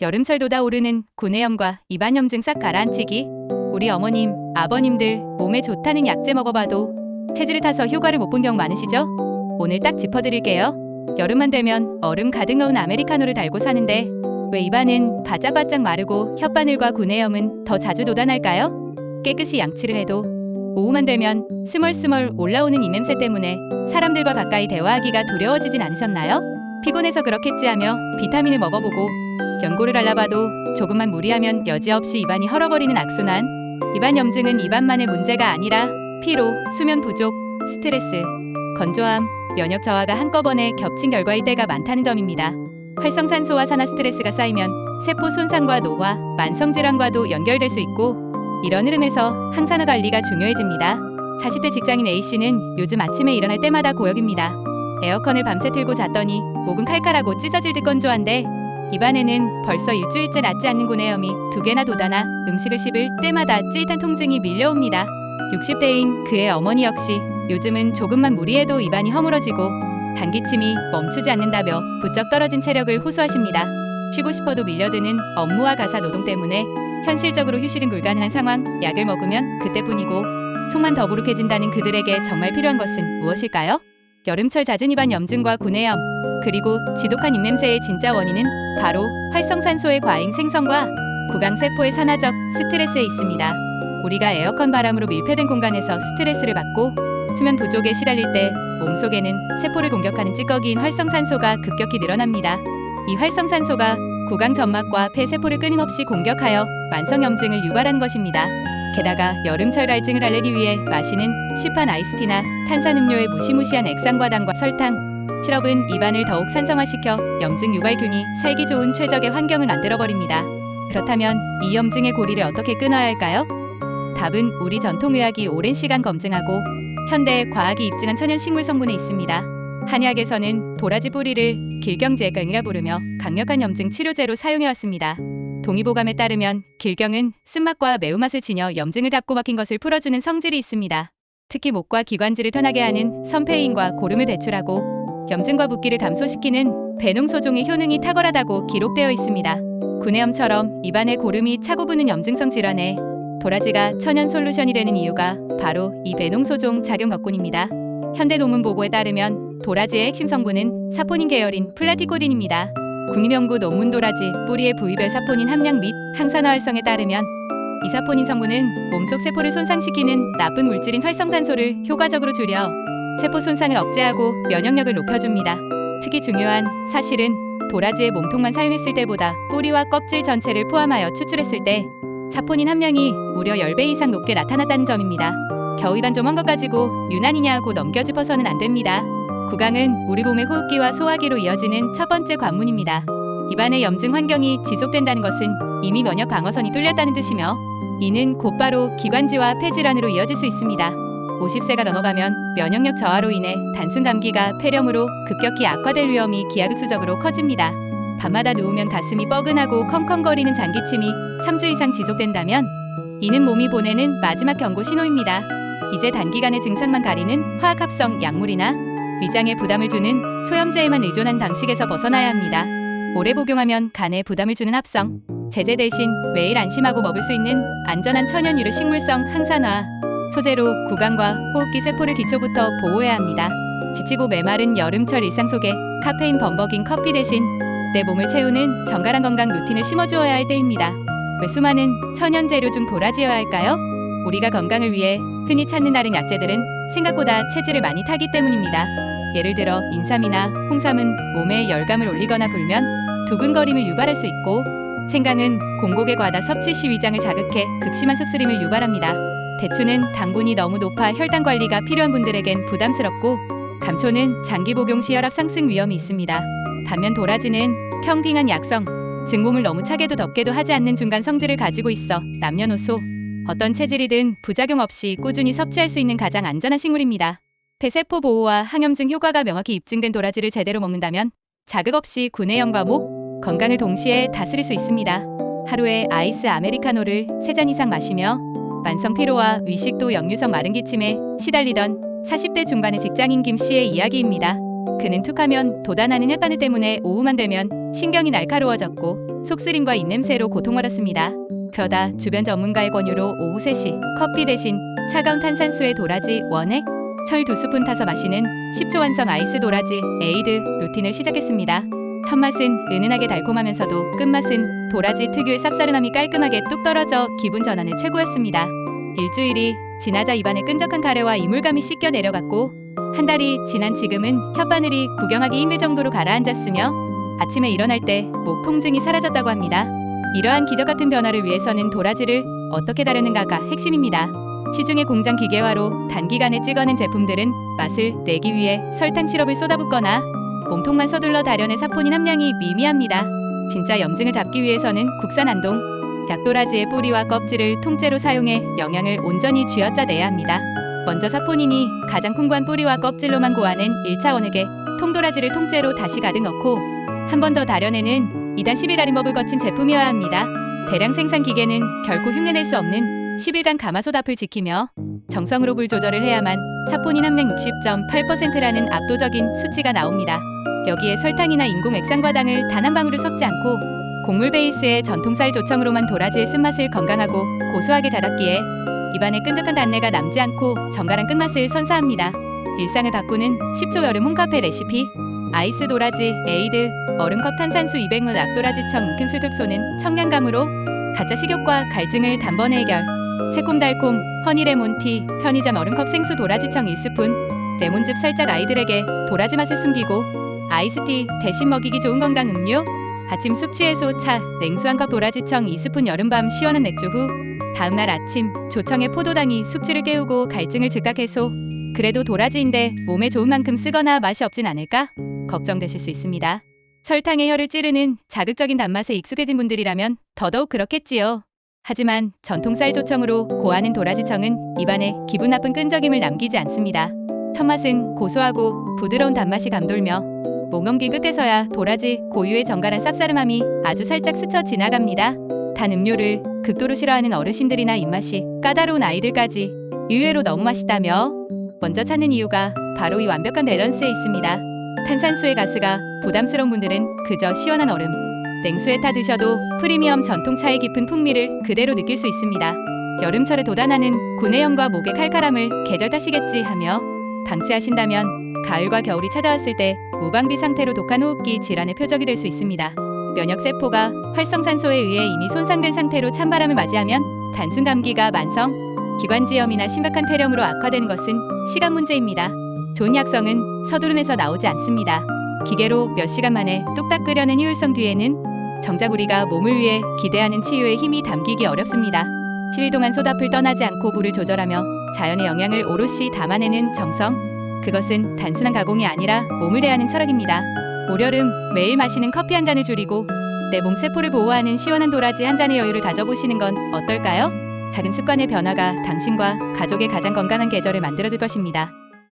여름철 돋아오르는 구내염과 입안염증 싹 가라앉히기. 우리 어머님, 아버님들 몸에 좋다는 약재 먹어봐도 체질을 타서 효과를 못 본 경우 많으시죠? 오늘 딱 짚어드릴게요. 여름만 되면 얼음 가득 넣은 아메리카노를 달고 사는데 왜 입안은 바짝바짝 마르고 혓바늘과 구내염은 더 자주 돋아날까요? 깨끗이 양치를 해도 오후만 되면 스멀스멀 올라오는 입냄새 때문에 사람들과 가까이 대화하기가 두려워지진 않으셨나요? 피곤해서 그렇겠지 하며 비타민을 먹어보고 연고를 알아봐도 조금만 무리하면 여지없이 입안이 헐어버리는 악순환. 입안염증은 입안만의 문제가 아니라 피로, 수면 부족, 스트레스, 건조함, 면역 저하가 한꺼번에 겹친 결과일 때가 많다는 점입니다. 활성산소와 산화 스트레스가 쌓이면 세포 손상과 노화, 만성질환과도 연결될 수 있고 이런 흐름에서 항산화 관리가 중요해집니다. 40대 직장인 A씨는 요즘 아침에 일어날 때마다 고역입니다. 에어컨을 밤새 틀고 잤더니 목은 칼칼하고 찢어질 듯 건조한데 입안에는 벌써 일주일째 낫지 않는 구내염이 2개나 돋아나 음식을 씹을 때마다 찌릿한 통증이 밀려옵니다. 60대인 그의 어머니 역시 요즘은 조금만 무리해도 입안이 허물어지고 단기침이 멈추지 않는다며 부쩍 떨어진 체력을 호소하십니다. 쉬고 싶어도 밀려드는 업무와 가사 노동 때문에 현실적으로 휴식은 불가능한 상황. 약을 먹으면 그때뿐이고 속만 더부룩해진다는 그들에게 정말 필요한 것은 무엇일까요? 여름철 잦은 입안 염증과 구내염, 그리고 지독한 입냄새의 진짜 원인은 바로 활성산소의 과잉 생성과 구강세포의 산화적 스트레스에 있습니다. 우리가 에어컨 바람으로 밀폐된 공간에서 스트레스를 받고 수면 부족에 시달릴 때 몸속에는 세포를 공격하는 찌꺼기인 활성산소가 급격히 늘어납니다. 이 활성산소가 구강 점막과 폐세포를 끊임없이 공격하여 만성염증을 유발하는 것입니다. 게다가 여름철 갈증을 앓기 위해 마시는 시판 아이스티나 탄산음료의 무시무시한 액상과당과 설탕, 시럽은 입안을 더욱 산성화시켜 염증 유발균이 살기 좋은 최적의 환경을 만들어버립니다. 그렇다면 이 염증의 고리를 어떻게 끊어야 할까요? 답은 우리 전통의학이 오랜 시간 검증하고 현대 과학이 입증한 천연식물 성분에 있습니다. 한의학에서는 도라지 뿌리를 길경제경이라 부르며 강력한 염증 치료제로 사용해왔습니다. 동의보감에 따르면 길경은 쓴맛과 매운맛을 지녀 염증을 닫고 막힌 것을 풀어주는 성질이 있습니다. 특히 목과 기관지를 편하게 하는 선페인과 고름을 배출하고 염증과 붓기를 감소시키는 배농소종의 효능이 탁월하다고 기록되어 있습니다. 구내염처럼 입안에 고름이 차고 부는 염증성 질환에 도라지가 천연 솔루션이 되는 이유가 바로 이 배농소종 작용 덕분입니다. 현대논문보고에 따르면 도라지의 핵심 성분은 사포닌 계열인 플라티코딘입니다. 국립연구 논문 도라지 뿌리의 부위별 사포닌 함량 및 항산화 활성에 따르면 이 사포닌 성분은 몸속 세포를 손상시키는 나쁜 물질인 활성산소를 효과적으로 줄여 세포 손상을 억제하고 면역력을 높여줍니다. 특히 중요한 사실은 도라지의 몸통만 사용했을 때보다 뿌리와 껍질 전체를 포함하여 추출했을 때 사포닌 함량이 무려 10배 이상 높게 나타났다는 점입니다. 겨우 입안 좀 한 것 가지고 유난이냐 하고 넘겨짚어서는 안 됩니다. 구강은 우리 몸의 호흡기와 소화기로 이어지는 첫 번째 관문입니다. 입안의 염증 환경이 지속된다는 것은 이미 면역 방어선이 뚫렸다는 뜻이며 이는 곧바로 기관지와 폐질환으로 이어질 수 있습니다. 50세가 넘어가면 면역력 저하로 인해 단순 감기가 폐렴으로 급격히 악화될 위험이 기하급수적으로 커집니다. 밤마다 누우면 가슴이 뻐근하고 컹컹거리는 장기침이 3주 이상 지속된다면 이는 몸이 보내는 마지막 경고 신호입니다. 이제 단기간의 증상만 가리는 화학합성 약물이나 위장에 부담을 주는 소염제에만 의존한 방식에서 벗어나야 합니다. 오래 복용하면 간에 부담을 주는 합성, 제제 대신 매일 안심하고 먹을 수 있는 안전한 천연 유래 식물성 항산화 소재로 구강과 호흡기 세포를 기초부터 보호해야 합니다. 지치고 메마른 여름철 일상 속에 카페인 범벅인 커피 대신 내 몸을 채우는 정갈한 건강 루틴을 심어주어야 할 때입니다. 왜 수많은 천연 재료 중 도라지여야 할까요? 우리가 건강을 위해 흔히 찾는 다른 약재들은 생각보다 체질을 많이 타기 때문입니다. 예를 들어 인삼이나 홍삼은 몸에 열감을 올리거나 불면 두근거림을 유발할 수 있고 생강은 공복의 과다 섭취 시 위장을 자극해 극심한 수쓰림을 유발합니다. 대추는 당분이 너무 높아 혈당 관리가 필요한 분들에겐 부담스럽고 감초는 장기 복용 시 혈압 상승 위험이 있습니다. 반면 도라지는 평빙한 약성, 즉 몸을 너무 차게도 덥게도 하지 않는 중간 성질을 가지고 있어 남녀노소 어떤 체질이든 부작용 없이 꾸준히 섭취할 수 있는 가장 안전한 식물입니다. 폐세포 보호와 항염증 효과가 명확히 입증된 도라지를 제대로 먹는다면 자극 없이 구내염과 목, 건강을 동시에 다스릴 수 있습니다. 하루에 아이스 아메리카노를 3잔 이상 마시며 만성 피로와 위식도 역류성 마른 기침에 시달리던 40대 중반의 직장인 김씨의 이야기입니다. 그는 툭하면 돋아나는 햇바늘 때문에 오후만 되면 신경이 날카로워졌고 속쓰림과 입냄새로 고통을 얻었습니다. 그러다 주변 전문가의 권유로 오후 3시 커피 대신 차가운 탄산수에 도라지, 원액, 철 2스푼 타서 마시는 10초 완성 아이스 도라지 에이드 루틴을 시작했습니다. 첫 맛은 은은하게 달콤하면서도 끝맛은 도라지 특유의 쌉싸름함이 깔끔하게 뚝 떨어져 기분 전환에 최고였습니다. 일주일이 지나자 입안에 끈적한 가래와 이물감이 씻겨 내려갔고 한 달이 지난 지금은 혓바늘이 구경하기 힘들 정도로 가라앉았으며 아침에 일어날 때 목 통증이 사라졌다고 합니다. 이러한 기적 같은 변화를 위해서는 도라지를 어떻게 다루는가가 핵심입니다. 시중의 공장 기계화로 단기간에 찍어낸 제품들은 맛을 내기 위해 설탕 시럽을 쏟아붓거나 몸통만 서둘러 다려내 사포닌 함량이 미미합니다. 진짜 염증을 잡기 위해서는 국산 안동 약도라지의 뿌리와 껍질을 통째로 사용해 영양을 온전히 쥐어짜내야 합니다. 먼저 사포닌이 가장 풍부한 뿌리와 껍질로만 고아낸 1차 원액에 통도라지를 통째로 다시 가득 넣고 한 번 더 다려내는 2단 10일 가림법을 거친 제품이어야 합니다. 대량 생산 기계는 결코 흉내낼 수 없는 10일간 가마솥 앞을 지키며 정성으로 불 조절을 해야만 사포닌 함량 60.8%라는 압도적인 수치가 나옵니다. 여기에 설탕이나 인공 액상과당을 단 한 방울을 섞지 않고 곡물 베이스의 전통쌀 조청으로만 도라지의 쓴맛을 건강하고 고소하게 달았기에 입안에 끈적한 단내가 남지 않고 정갈한 끝맛을 선사합니다. 일상을 바꾸는 10초 여름 홈카페 레시피 아이스 도라지 에이드 얼음컵 탄산수 200ml 약도라지청 은근술 특소는 청량감으로 가짜 식욕과 갈증을 단번에 해결 새콤달콤 허니레몬티 편의점 얼음컵 생수 도라지청 1스푼 레몬즙 살짝 아이들에게 도라지 맛을 숨기고 아이스티 대신 먹이기 좋은 건강 음료 아침 숙취해소 차 냉수 한 컵 도라지청 2스푼 여름밤 시원한 맥주 후 다음날 아침 조청의 포도당이 숙취를 깨우고 갈증을 즉각 해소 그래도 도라지인데 몸에 좋은 만큼 쓰거나 맛이 없진 않을까? 걱정되실 수 있습니다. 설탕에 혀를 찌르는 자극적인 단맛에 익숙해진 분들이라면 더더욱 그렇겠지요. 하지만 전통 쌀조청으로 고하는 도라지청은 입안에 기분 나쁜 끈적임을 남기지 않습니다. 첫 맛은 고소하고 부드러운 단맛이 감돌며 목 넘긴 끝에서야 도라지 고유의 정갈한 쌉싸름함이 아주 살짝 스쳐 지나갑니다. 단 음료를 극도로 싫어하는 어르신들이나 입맛이 까다로운 아이들까지 의외로 너무 맛있다며 먼저 찾는 이유가 바로 이 완벽한 밸런스에 있습니다. 탄산수의 가스가 부담스러운 분들은 그저 시원한 얼음, 냉수에 타 드셔도 프리미엄 전통차의 깊은 풍미를 그대로 느낄 수 있습니다. 여름철에 돋아나는 구내염과 목의 칼칼함을 계절타시겠지 하며 방치하신다면 가을과 겨울이 찾아왔을 때 무방비 상태로 독한 호흡기 질환의 표적이 될 수 있습니다. 면역세포가 활성산소에 의해 이미 손상된 상태로 찬바람을 맞이하면 단순 감기가 만성, 기관지염이나 심각한 폐렴으로 악화되는 것은 시간 문제입니다. 좋은 약성은 서두름에서 나오지 않습니다. 기계로 몇 시간 만에 뚝딱 끓여낸 효율성 뒤에는 정작 우리가 몸을 위해 기대하는 치유의 힘이 담기기 어렵습니다. 10일 동안 솥앞을 떠나지 않고 불을 조절하며 자연의 영양을 오롯이 담아내는 정성, 그것은 단순한 가공이 아니라 몸을 대하는 철학입니다. 올여름 매일 마시는 커피 한 잔을 줄이고 내 몸 세포를 보호하는 시원한 도라지 한 잔의 여유를 가져보시는 건 어떨까요? 작은 습관의 변화가 당신과 가족의 가장 건강한 계절을 만들어줄 것입니다.